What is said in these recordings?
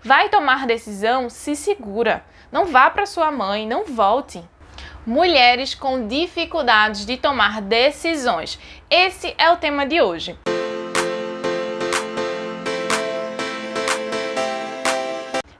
Vai tomar decisão? Se segura. Não vá para sua mãe, não volte. Mulheres com dificuldades de tomar decisões. Esse é o tema de hoje.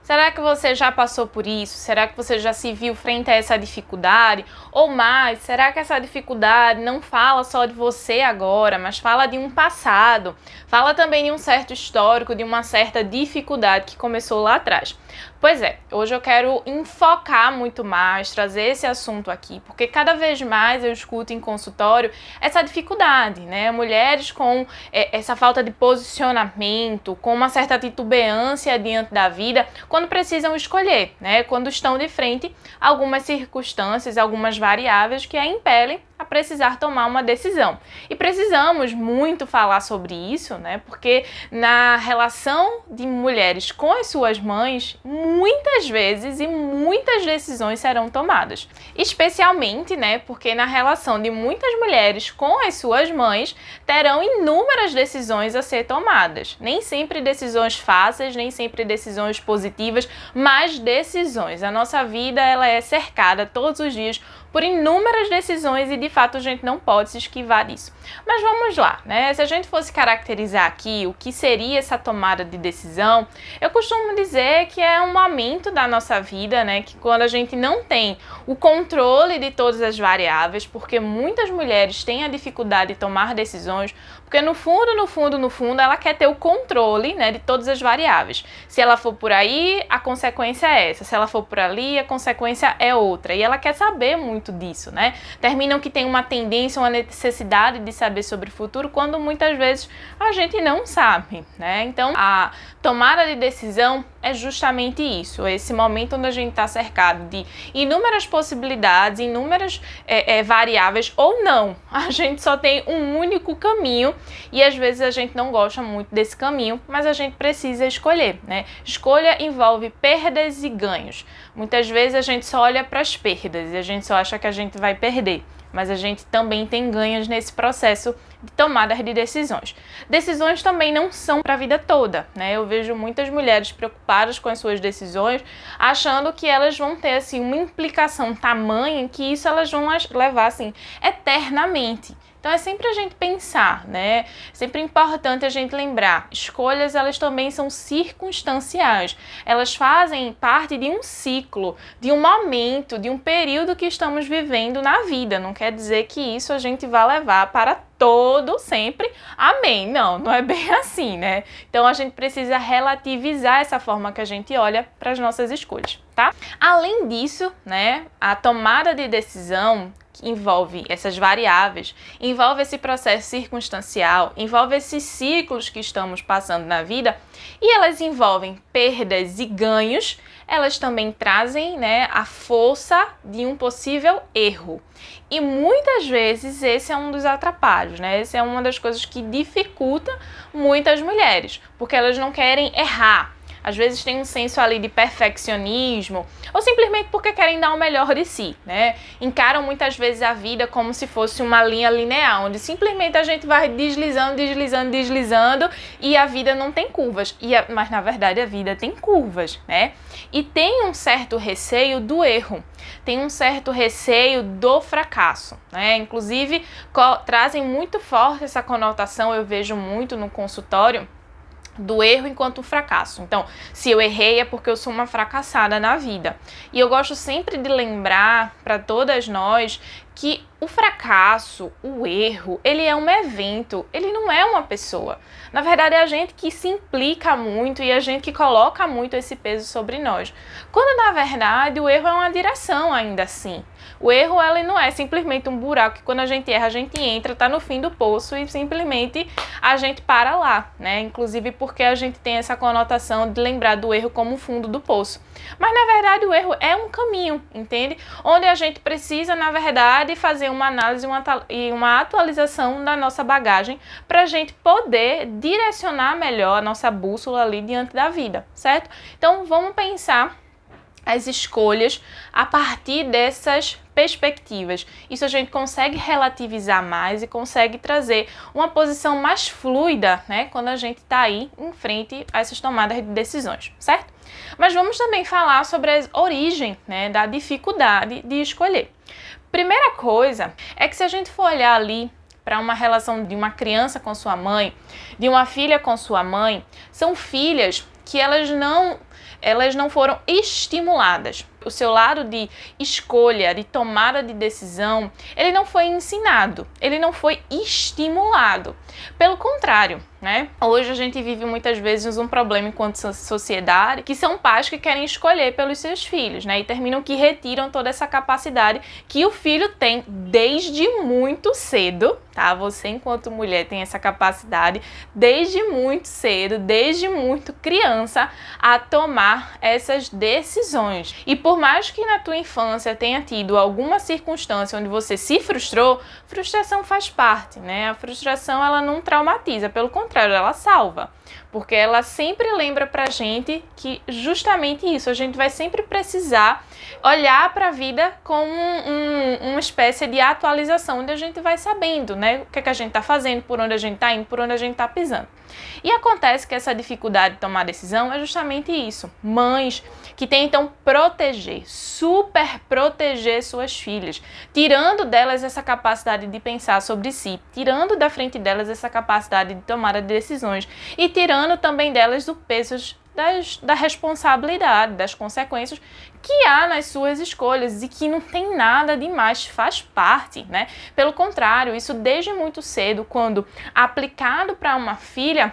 Será que você já passou por isso? Será que você já se viu frente a essa dificuldade? Ou mais, será que essa dificuldade não fala só de você agora, mas fala de um passado? Fala também de um certo histórico, de uma certa dificuldade que começou lá atrás. Pois é, hoje eu quero enfocar muito mais, trazer esse assunto aqui, porque cada vez mais eu escuto em consultório essa dificuldade, né? Mulheres com essa falta de posicionamento, com uma certa titubeância diante da vida, quando precisam escolher, né? Quando estão de frente a algumas circunstâncias, algumas variáveis que a impelem a precisar tomar uma decisão. E precisamos muito falar sobre isso, né? Porque na relação de mulheres com as suas mães, muitas vezes e muitas decisões serão tomadas. Especialmente, né? Porque na relação de muitas mulheres com as suas mães, terão inúmeras decisões a ser tomadas. Nem sempre decisões fáceis, nem sempre decisões positivas, mas decisões. A nossa vida, ela é cercada todos os dias por inúmeras decisões e de fato a gente não pode se esquivar disso. Mas vamos lá, né? Se a gente fosse caracterizar aqui o que seria essa tomada de decisão, eu costumo dizer que é um momento da nossa vida, né? Que quando a gente não tem o controle de todas as variáveis, porque muitas mulheres têm a dificuldade de tomar decisões, porque no fundo, ela quer ter o controle, né, de todas as variáveis. Se ela for por aí, a consequência é essa. Se ela for por ali, a consequência é outra. E ela quer saber muito disso, né? Terminam que tem uma tendência, uma necessidade de saber sobre o futuro, quando muitas vezes a gente não sabe, né? Então, a tomada de decisão é justamente isso, esse momento onde a gente está cercado de inúmeras possibilidades, inúmeras variáveis ou não. A gente só tem um único caminho e às vezes a gente não gosta muito desse caminho, mas a gente precisa escolher, né? Escolha envolve perdas e ganhos. Muitas vezes a gente só olha para as perdas e a gente só acha que a gente vai perder, mas a gente também tem ganhos nesse processo de tomada de decisões. Decisões também não são para a vida toda, né? Eu vejo muitas mulheres preocupadas com as suas decisões, achando que elas vão ter assim uma implicação tamanha que isso elas vão levar assim eternamente. Então é sempre a gente pensar, né? Sempre importante a gente lembrar, escolhas elas também são circunstanciais. Elas fazem parte de um ciclo, de um momento, de um período que estamos vivendo na vida. Não quer dizer que isso a gente vai levar para todo sempre. Amém. Não é bem assim, né? Então a gente precisa relativizar essa forma que a gente olha para as nossas escolhas, tá? Além disso, né, a tomada de decisão envolve essas variáveis, envolve esse processo circunstancial, envolve esses ciclos que estamos passando na vida e elas envolvem perdas e ganhos, elas também trazem, né, a força de um possível erro. E muitas vezes esse é um dos atrapalhos, né? Essa é uma das coisas que dificulta muitas mulheres, porque elas não querem errar. Às vezes tem um senso ali de perfeccionismo ou simplesmente porque querem dar o melhor de si, né? Encaram muitas vezes a vida como se fosse uma linha linear, onde simplesmente a gente vai deslizando e a vida não tem curvas. Mas na verdade a vida tem curvas, né? E tem um certo receio do erro, tem um certo receio do fracasso, né? Inclusive trazem muito forte essa conotação, eu vejo muito no consultório, do erro enquanto fracasso. Então, se eu errei é porque eu sou uma fracassada na vida. E eu gosto sempre de lembrar para todas nós que o fracasso, o erro, ele é um evento, ele não é uma pessoa. Na verdade, é a gente que se implica muito e a gente que coloca muito esse peso sobre nós. Quando, na verdade, o erro é uma direção ainda assim. O erro, ele não é simplesmente um buraco que quando a gente erra, a gente entra, tá no fim do poço e simplesmente a gente para lá, né? Inclusive porque a gente tem essa conotação de lembrar do erro como o fundo do poço. Mas, na verdade, o erro é um caminho, entende? Onde a gente precisa, na verdade, fazer uma análise e uma atualização da nossa bagagem para a gente poder direcionar melhor a nossa bússola ali diante da vida, certo? Então, vamos pensar as escolhas a partir dessas perspectivas. Isso a gente consegue relativizar mais e consegue trazer uma posição mais fluida, né, quando a gente está aí em frente a essas tomadas de decisões, certo? Mas vamos também falar sobre a origem, né, da dificuldade de escolher. Primeira coisa é que se a gente for olhar ali para uma relação de uma criança com sua mãe, de uma filha com sua mãe, são filhas que elas não foram estimuladas. O seu lado de escolha, de tomada de decisão, ele não foi ensinado, ele não foi estimulado. Pelo contrário, né? Hoje a gente vive muitas vezes um problema enquanto sociedade, que são pais que querem escolher pelos seus filhos, né? E terminam que retiram toda essa capacidade que o filho tem desde muito cedo, tá? Você, enquanto mulher, tem essa capacidade desde muito cedo, desde muito criança, a tomar essas decisões. E por mais que na tua infância tenha tido alguma circunstância onde você se frustrou, frustração faz parte, né? A frustração, ela não traumatiza, pelo contrário, ela salva. Porque ela sempre lembra pra gente que justamente isso, a gente vai sempre precisar olhar para a vida como uma espécie de atualização, onde a gente vai sabendo, né, o que é que a gente está fazendo, por onde a gente está indo, por onde a gente está pisando. E acontece que essa dificuldade de tomar decisão é justamente isso. Mães que tentam proteger, super proteger suas filhas, tirando delas essa capacidade de pensar sobre si, tirando da frente delas essa capacidade de tomar decisões e tirando também delas o peso da responsabilidade, das consequências que há nas suas escolhas e que não tem nada demais, faz parte, né? Pelo contrário, isso desde muito cedo, quando aplicado para uma filha,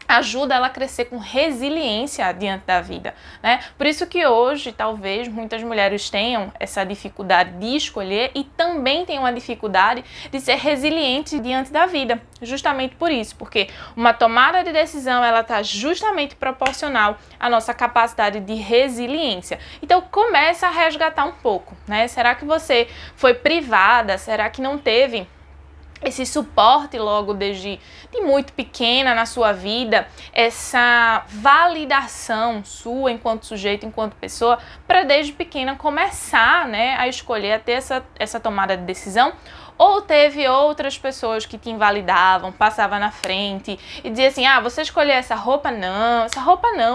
ajuda ela a crescer com resiliência diante da vida, né? Por isso que hoje, talvez, muitas mulheres tenham essa dificuldade de escolher e também tenham uma dificuldade de ser resiliente diante da vida. Justamente por isso, porque uma tomada de decisão, ela está justamente proporcional à nossa capacidade de resiliência. Então, começa a resgatar um pouco, né? Será que você foi privada? Será que não teve esse suporte logo desde muito pequena na sua vida, essa validação sua enquanto sujeito, enquanto pessoa, para desde pequena começar, né, a escolher, a ter essa tomada de decisão? Ou teve outras pessoas que te invalidavam, passavam na frente e diziam assim, ah, você escolheu essa roupa não,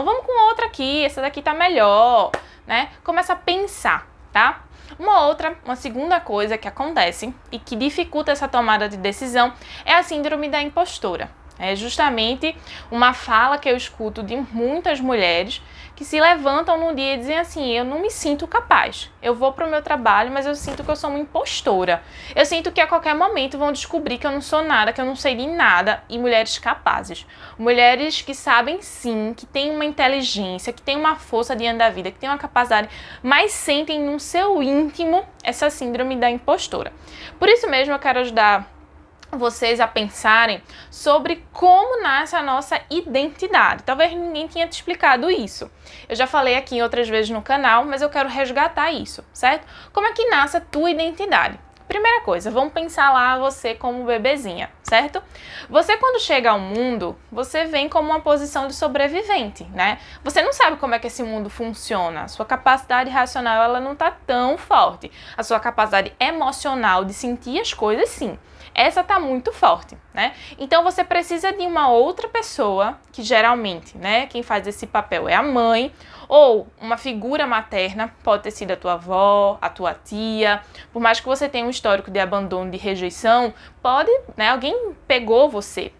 vamos com outra aqui, essa daqui tá melhor, né? Começa a pensar, tá? Uma segunda coisa que acontece e que dificulta essa tomada de decisão é a síndrome da impostora. É justamente uma fala que eu escuto de muitas mulheres que se levantam num dia e dizem assim, eu não me sinto capaz, eu vou para o meu trabalho, mas eu sinto que eu sou uma impostora. Eu sinto que a qualquer momento vão descobrir que eu não sou nada, que eu não sei de nada. E mulheres capazes, mulheres que sabem sim, que têm uma inteligência, que têm uma força diante da vida, que têm uma capacidade, mas sentem no seu íntimo essa síndrome da impostora. Por isso mesmo eu quero ajudar vocês a pensarem sobre como nasce a nossa identidade. Talvez ninguém tenha te explicado isso. Eu já falei aqui outras vezes no canal, mas eu quero resgatar isso, certo? Como é que nasce a tua identidade? Primeira coisa, vamos pensar lá você como bebezinha, certo? Você, quando chega ao mundo, você vem como uma posição de sobrevivente, né? Você não sabe como é que esse mundo funciona. A sua capacidade racional, ela não tá tão forte. A sua capacidade emocional de sentir as coisas, sim. Essa tá muito forte, né? Então você precisa de uma outra pessoa, que geralmente, né, quem faz esse papel é a mãe, ou uma figura materna, pode ter sido a tua avó, a tua tia. Por mais que você tenha um histórico de abandono, de rejeição, pode, né, alguém pegou você,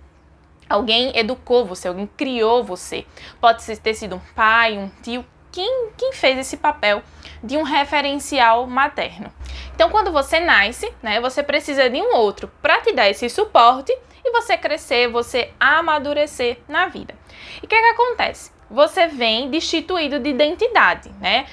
alguém educou você, alguém criou você. Pode ter sido um pai, um tio, quem fez esse papel de um referencial materno. Então, quando você nasce, né, você precisa de um outro para te dar esse suporte e você crescer, você amadurecer na vida. E o que acontece? Você vem destituído de identidade, né?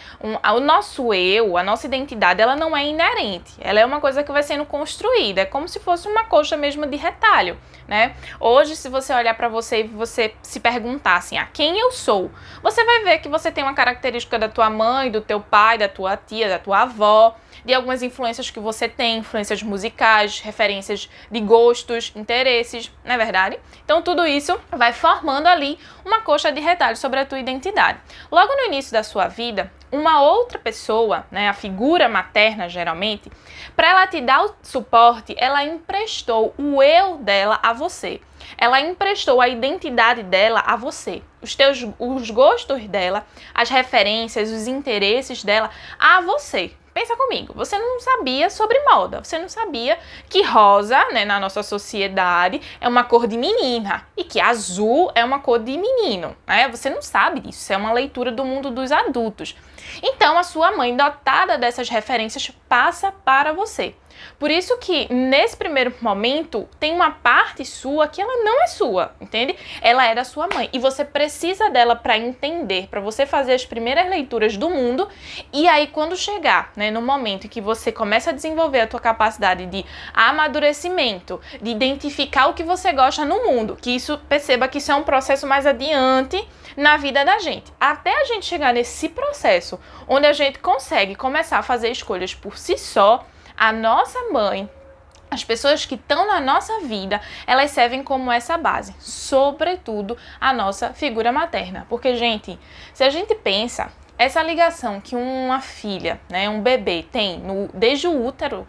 O nosso eu, a nossa identidade, ela não é inerente. Ela é uma coisa que vai sendo construída. É como se fosse uma coxa mesmo de retalho, né? Hoje, se você olhar para você e você se perguntar assim, quem eu sou? Você vai ver que você tem uma característica da tua mãe, do teu pai, da tua tia, da tua avó, de algumas influências que você tem, influências musicais, referências de gostos, interesses, não é verdade? Então, tudo isso vai formando ali uma coxa de retalho sobre a tua identidade. Logo no início da sua vida, uma outra pessoa, né, a figura materna geralmente, para ela te dar o suporte, ela emprestou o eu dela a você. Ela emprestou a identidade dela a você. Os gostos dela, as referências, os interesses dela a você. Pensa comigo, você não sabia sobre moda, você não sabia que rosa, né, na nossa sociedade é uma cor de menina e que azul é uma cor de menino, né? Você não sabe disso, isso é uma leitura do mundo dos adultos. Então, a sua mãe, dotada dessas referências, passa para você. Por isso que, nesse primeiro momento, tem uma parte sua que ela não é sua, entende? Ela é da sua mãe e você precisa dela para entender, para você fazer as primeiras leituras do mundo e aí quando chegar, né, no momento em que você começa a desenvolver a tua capacidade de amadurecimento, de identificar o que você gosta no mundo, que isso, perceba que isso é um processo mais adiante na vida da gente. Até a gente chegar nesse processo, onde a gente consegue começar a fazer escolhas por si só, a nossa mãe, as pessoas que estão na nossa vida, elas servem como essa base, sobretudo a nossa figura materna. Porque, gente, se a gente pensa, essa ligação que uma filha, né, um bebê tem desde o útero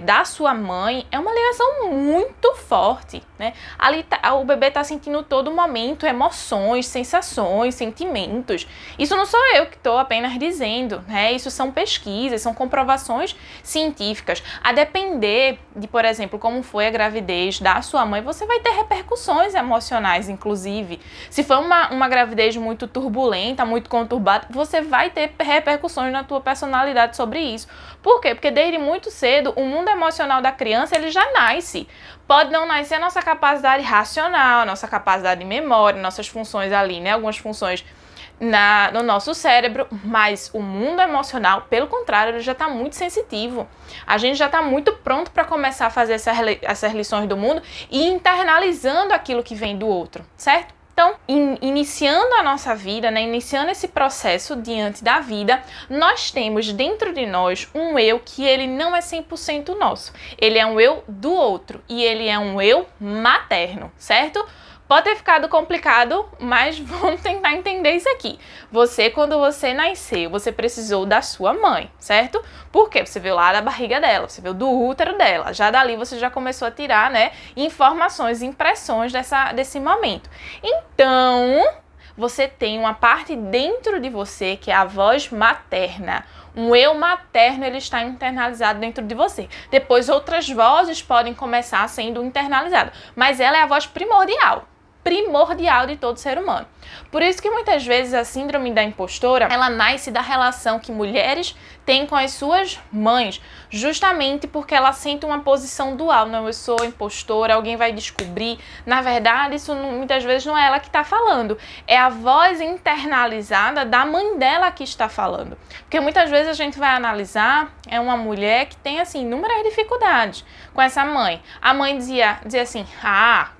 da sua mãe, é uma ligação muito forte, né? Ali o bebê está sentindo todo momento emoções, sensações, sentimentos. Isso não sou eu que estou apenas dizendo, né? Isso são pesquisas, são comprovações científicas. A depender de, por exemplo, como foi a gravidez da sua mãe, você vai ter repercussões emocionais, inclusive. Se for uma gravidez muito turbulenta, muito conturbada, você vai ter repercussões na tua personalidade sobre isso. Por quê? Porque desde muito cedo, o mundo emocional da criança, ele já nasce. Pode não nascer a nossa capacidade racional, nossa capacidade de memória, nossas funções ali, né? Algumas funções no nosso cérebro, mas o mundo emocional, pelo contrário, ele já está muito sensitivo. A gente já está muito pronto para começar a fazer essas lições do mundo e internalizando aquilo que vem do outro, certo? Então, iniciando a nossa vida, né, iniciando esse processo diante da vida, nós temos dentro de nós um eu que ele não é 100% nosso. Ele é um eu do outro e ele é um eu materno, certo? Pode ter ficado complicado, mas vamos tentar entender isso aqui. Quando você nasceu, você precisou da sua mãe, certo? Porque você veio lá da barriga dela, você veio do útero dela. Já dali você já começou a tirar, né, informações, impressões desse momento. Então, você tem uma parte dentro de você que é a voz materna. Um eu materno, ele está internalizado dentro de você. Depois outras vozes podem começar sendo internalizadas, mas ela é a voz primordial de todo ser humano. Por isso que muitas vezes a síndrome da impostora, ela nasce da relação que mulheres têm com as suas mães, justamente porque ela sente uma posição dual. Não, eu sou impostora, alguém vai descobrir. Na verdade, isso muitas vezes não é ela que está falando, é a voz internalizada da mãe dela que está falando. Porque muitas vezes a gente vai analisar, é uma mulher que tem, assim, inúmeras dificuldades com essa mãe. A mãe dizia assim,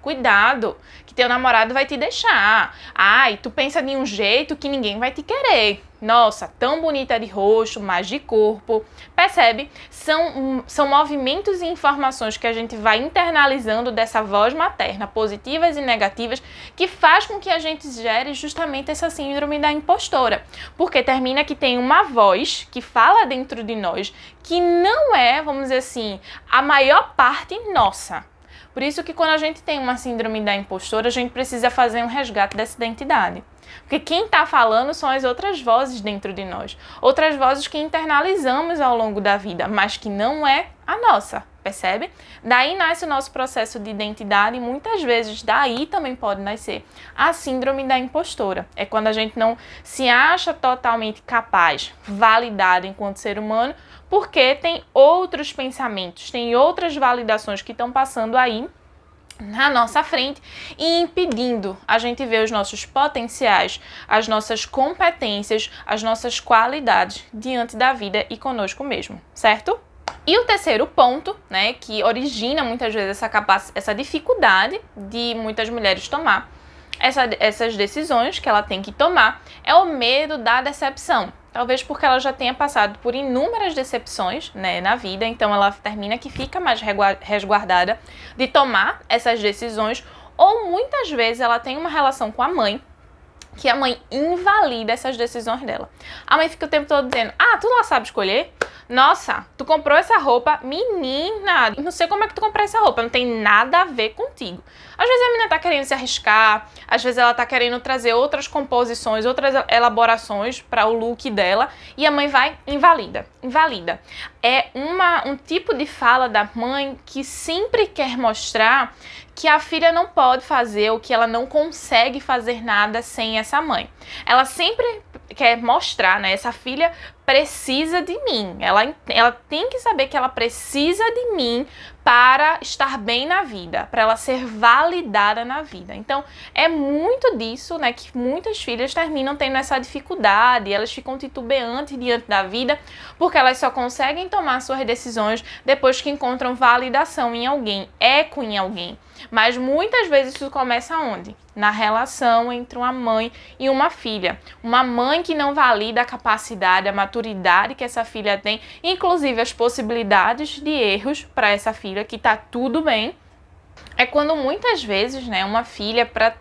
cuidado, que teu namorado vai te deixar. Ai, tu pensa de um jeito que ninguém vai te querer. Nossa, tão bonita de rosto, mas de corpo. Percebe? São movimentos e informações que a gente vai internalizando dessa voz materna, positivas e negativas, que faz com que a gente gere justamente essa síndrome da impostora. Porque termina que tem uma voz que fala dentro de nós que não é, vamos dizer assim, a maior parte nossa. Por isso que quando a gente tem uma síndrome da impostora, a gente precisa fazer um resgate dessa identidade. Porque quem está falando são as outras vozes dentro de nós. Outras vozes que internalizamos ao longo da vida, mas que não é a nossa, percebe? Daí nasce o nosso processo de identidade e muitas vezes daí também pode nascer a síndrome da impostora. É quando a gente não se acha totalmente capaz, validado enquanto ser humano, porque tem outros pensamentos, tem outras validações que estão passando aí na nossa frente e impedindo a gente ver os nossos potenciais, as nossas competências, as nossas qualidades diante da vida e conosco mesmo, certo? E o terceiro ponto, né, que origina muitas vezes essa dificuldade de muitas mulheres tomar essas decisões que ela tem que tomar, é o medo da decepção. Talvez porque ela já tenha passado por inúmeras decepções, né, na vida, então ela termina que fica mais resguardada de tomar essas decisões, ou muitas vezes ela tem uma relação com a mãe que a mãe invalida essas decisões dela. A mãe fica o tempo todo dizendo, ah, tu não sabe escolher? Nossa, tu comprou essa roupa, menina, não sei como é que tu comprou essa roupa, não tem nada a ver contigo. Às vezes a menina tá querendo se arriscar, às vezes ela tá querendo trazer outras composições, outras elaborações para o look dela, e a mãe vai invalida. É um tipo de fala da mãe que sempre quer mostrar que a filha não pode fazer ou que ela não consegue fazer nada sem essa mãe. Ela sempre quer mostrar, né? Essa filha precisa de mim. Ela tem que saber que ela precisa de mim para estar bem na vida, para ela ser validada na vida. Então, é muito disso, né, que muitas filhas terminam tendo essa dificuldade, elas ficam titubeantes diante da vida, porque elas só conseguem tomar suas decisões depois que encontram validação em alguém, eco em alguém. Mas muitas vezes isso começa onde? Na relação entre uma mãe e uma filha. Uma mãe que não valida a capacidade, a maturidade que essa filha tem, inclusive as possibilidades de erros para essa filha, que tá tudo bem. É quando muitas vezes, né, uma filha, para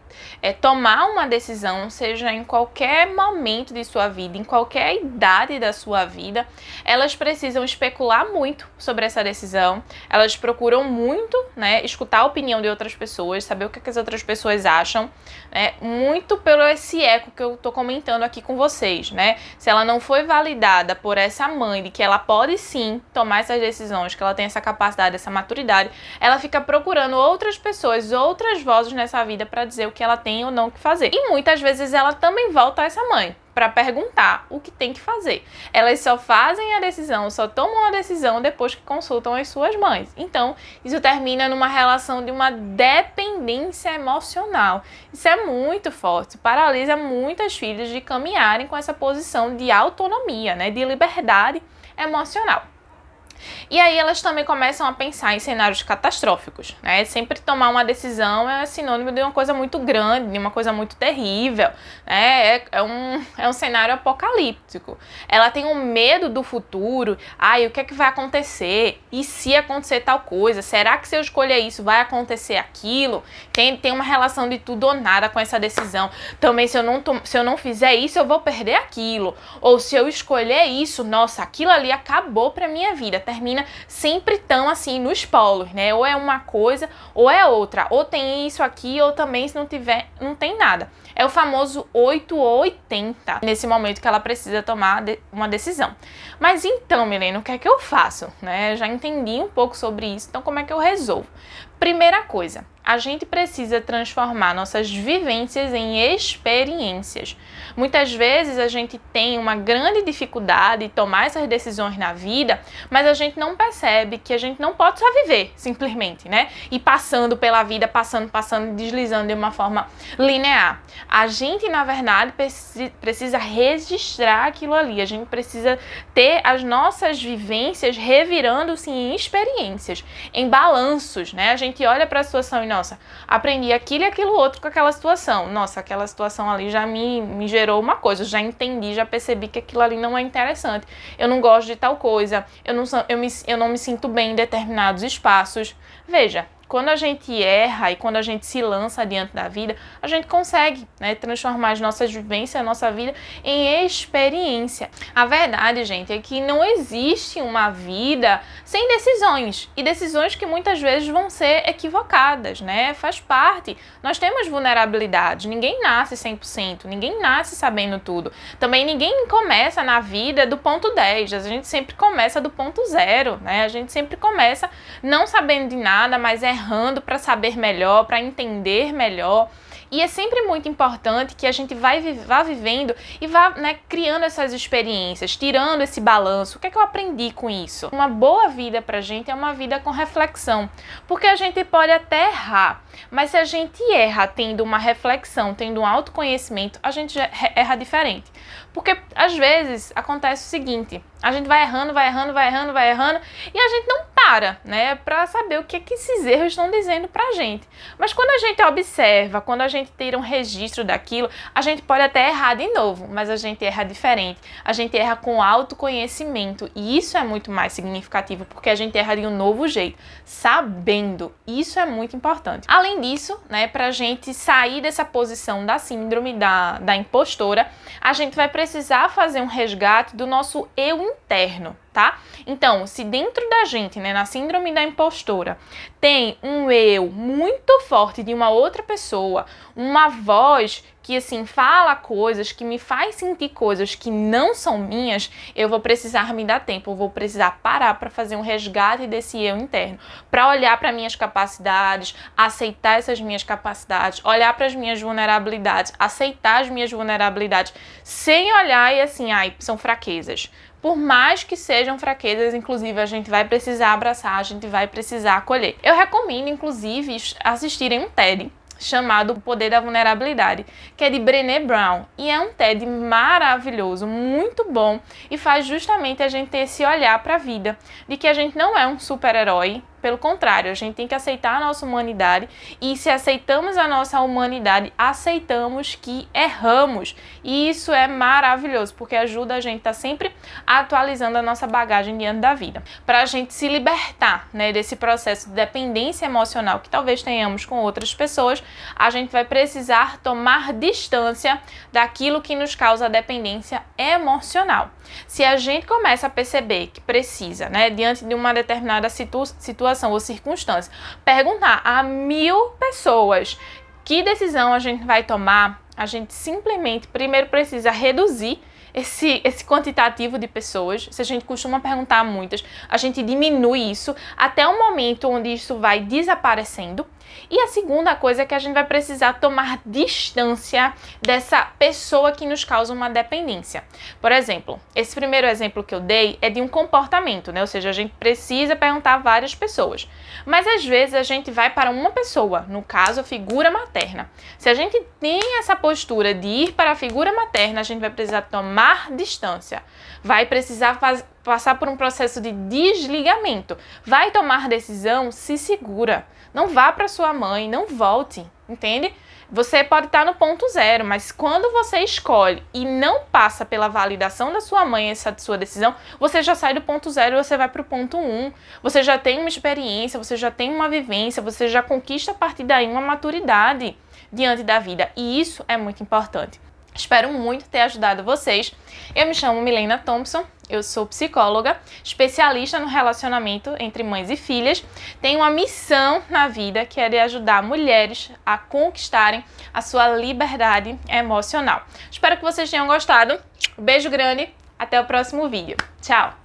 tomar uma decisão, seja em qualquer momento de sua vida, em qualquer idade da sua vida, elas precisam especular muito sobre essa decisão, elas procuram muito, né, escutar a opinião de outras pessoas, saber o que as outras pessoas acham, né, muito pelo esse eco que eu tô comentando aqui com vocês, né? Se ela não foi validada por essa mãe de que ela pode sim tomar essas decisões, que ela tem essa capacidade, essa maturidade, ela fica procurando outras pessoas, outras vozes nessa vida para dizer o que ela tem ou não que fazer. E muitas vezes ela também volta a essa mãe para perguntar o que tem que fazer. Elas só fazem a decisão, só tomam a decisão depois que consultam as suas mães. Então, isso termina numa relação de uma dependência emocional. Isso é muito forte, paralisa muitas filhas de caminharem com essa posição de autonomia, né, de liberdade emocional. E aí elas também começam a pensar em cenários catastróficos, né? Sempre tomar uma decisão é sinônimo de uma coisa muito grande, de uma coisa muito terrível, né? É um cenário apocalíptico. Ela tem um medo do futuro. Ai, o que é que vai acontecer? E se acontecer tal coisa? Será que se eu escolher isso vai acontecer aquilo? Tem uma relação de tudo ou nada com essa decisão. Também se eu não fizer isso, eu vou perder aquilo. Ou se eu escolher isso, nossa, aquilo ali acabou pra minha vida. Termina sempre tão assim nos polos, né? Ou é uma coisa ou é outra. Ou tem isso aqui, ou também se não tiver, não tem nada. É o famoso 8 ou 80, nesse momento que ela precisa tomar uma decisão. Mas então, Milena, o que é que eu faço? Né? Já entendi um pouco sobre isso, então como é que eu resolvo? Primeira coisa, a gente precisa transformar nossas vivências em experiências. Muitas vezes a gente tem uma grande dificuldade de tomar essas decisões na vida, mas a gente não percebe que a gente não pode só viver, simplesmente, né? E passando pela vida, passando, deslizando de uma forma linear. A gente, na verdade, precisa registrar aquilo ali. A gente precisa ter as nossas vivências revirando-se em experiências, em balanços, né? A gente olha para a situação e, nossa, aprendi aquilo e aquilo outro com aquela situação. Nossa, aquela situação ali já me gerou uma coisa, eu já entendi, já percebi que aquilo ali não é interessante. Eu não gosto de tal coisa, eu não me sinto bem em determinados espaços. Veja, quando a gente erra e quando a gente se lança diante da vida, a gente consegue, né, transformar as nossas vivências, a nossa vida em experiência. A verdade, gente, é que não existe uma vida sem decisões. E decisões que muitas vezes vão ser equivocadas, né? Faz parte. Nós temos vulnerabilidade. Ninguém nasce 100%, ninguém nasce sabendo tudo. Também ninguém começa na vida do ponto 10. A gente sempre começa do ponto 0, né? A gente sempre começa não sabendo de nada, mas errando para saber melhor, para entender melhor. E é sempre muito importante que a gente vá vivendo e vá, né, criando essas experiências, tirando esse balanço. O que é que eu aprendi com isso? Uma boa vida pra gente é uma vida com reflexão. Porque a gente pode até errar, mas se a gente erra tendo uma reflexão, tendo um autoconhecimento, a gente já erra diferente. Porque às vezes acontece o seguinte, A gente vai errando, vai errando, vai errando, vai errando e a gente não para, né, para saber o que é que esses erros estão dizendo pra gente. Mas quando a gente observa, quando a gente tira um registro daquilo, a gente pode até errar de novo, mas a gente erra diferente. A gente erra com autoconhecimento e isso é muito mais significativo porque a gente erra de um novo jeito, sabendo. Isso é muito importante. Além disso, né, pra gente sair dessa posição da síndrome da impostora, a gente vai precisar fazer um resgate do nosso eu interno, tá? Então, se dentro da gente, né, na síndrome da impostora, tem um eu muito forte de uma outra pessoa, uma voz que, assim, fala coisas, que me faz sentir coisas que não são minhas, eu vou precisar me dar tempo, eu vou precisar parar para fazer um resgate desse eu interno, para olhar para minhas capacidades, aceitar essas minhas capacidades, olhar para as minhas vulnerabilidades, aceitar as minhas vulnerabilidades, sem olhar e assim, ai, são fraquezas. Por mais que sejam fraquezas, inclusive, a gente vai precisar abraçar, a gente vai precisar acolher. Eu recomendo, inclusive, assistirem um TED chamado O Poder da Vulnerabilidade, que é de Brené Brown. E é um TED maravilhoso, muito bom, e faz justamente a gente ter esse olhar para a vida, de que a gente não é um super-herói. Pelo contrário, a gente tem que aceitar a nossa humanidade e se aceitamos a nossa humanidade, aceitamos que erramos. E isso é maravilhoso, porque ajuda a gente a estar sempre atualizando a nossa bagagem diante da vida. Para a gente se libertar, né, desse processo de dependência emocional que talvez tenhamos com outras pessoas, a gente vai precisar tomar distância daquilo que nos causa dependência emocional. Se a gente começa a perceber que precisa, né, diante de uma determinada situação ou circunstância, perguntar a 1000 pessoas que decisão a gente vai tomar, a gente simplesmente primeiro precisa reduzir esse quantitativo de pessoas. Se a gente costuma perguntar a muitas, a gente diminui isso até o momento onde isso vai desaparecendo. E a segunda coisa é que a gente vai precisar tomar distância dessa pessoa que nos causa uma dependência. Por exemplo, esse primeiro exemplo que eu dei é de um comportamento, né? Ou seja, a gente precisa perguntar a várias pessoas. Mas às vezes a gente vai para uma pessoa, no caso a figura materna. Se a gente tem essa postura de ir para a figura materna, a gente vai precisar tomar distância. Vai precisar passar por um processo de desligamento. Vai tomar decisão, se segura. Não vá para sua mãe, não volte, entende? Você pode estar no ponto zero, mas quando você escolhe e não passa pela validação da sua mãe essa sua decisão, você já sai do ponto zero e você vai para o ponto 1. Você já tem uma experiência, você já tem uma vivência, você já conquista a partir daí uma maturidade diante da vida. E isso é muito importante. Espero muito ter ajudado vocês. Eu me chamo Milena Thompson, eu sou psicóloga, especialista no relacionamento entre mães e filhas. Tenho uma missão na vida que é de ajudar mulheres a conquistarem a sua liberdade emocional. Espero que vocês tenham gostado. Um beijo grande, até o próximo vídeo. Tchau!